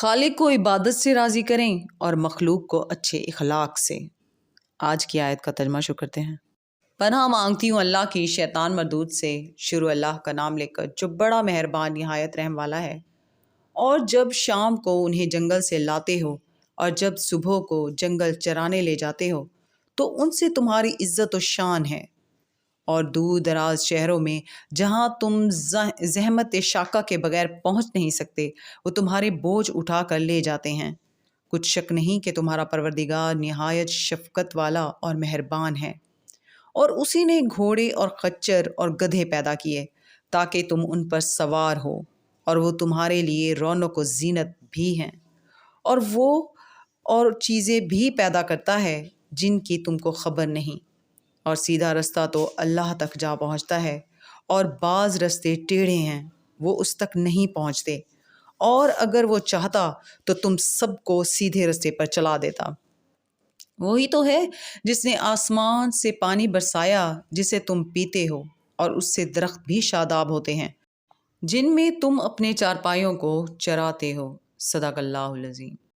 خالق کو عبادت سے راضی کریں اور مخلوق کو اچھے اخلاق سے۔ آج کی آیت کا ترجمہ شروع کرتے ہیں۔ پناہ مانگتی ہوں اللہ کی شیطان مردود سے۔ شروع اللہ کا نام لے کر جو بڑا مہربان نہایت رحم والا ہے۔ اور جب شام کو انہیں جنگل سے لاتے ہو اور جب صبح کو جنگل چرانے لے جاتے ہو تو ان سے تمہاری عزت و شان ہے۔ اور دور دراز شہروں میں جہاں تم زحمت شاقہ کے بغیر پہنچ نہیں سکتے وہ تمہارے بوجھ اٹھا کر لے جاتے ہیں۔ کچھ شک نہیں کہ تمہارا پروردگار نہایت شفقت والا اور مہربان ہے۔ اور اسی نے گھوڑے اور خچر اور گدھے پیدا کیے تاکہ تم ان پر سوار ہو، اور وہ تمہارے لیے رونق و زینت بھی ہیں۔ اور وہ اور چیزیں بھی پیدا کرتا ہے جن کی تم کو خبر نہیں۔ اور سیدھا رستہ تو اللہ تک جا پہنچتا ہے، اور بعض رستے ٹیڑھے ہیں وہ اس تک نہیں پہنچتے، اور اگر وہ چاہتا تو تم سب کو سیدھے رستے پر چلا دیتا۔ وہی تو ہے جس نے آسمان سے پانی برسایا جسے تم پیتے ہو، اور اس سے درخت بھی شاداب ہوتے ہیں جن میں تم اپنے چارپائیوں کو چراتے ہو۔ صدق اللہ العظیم۔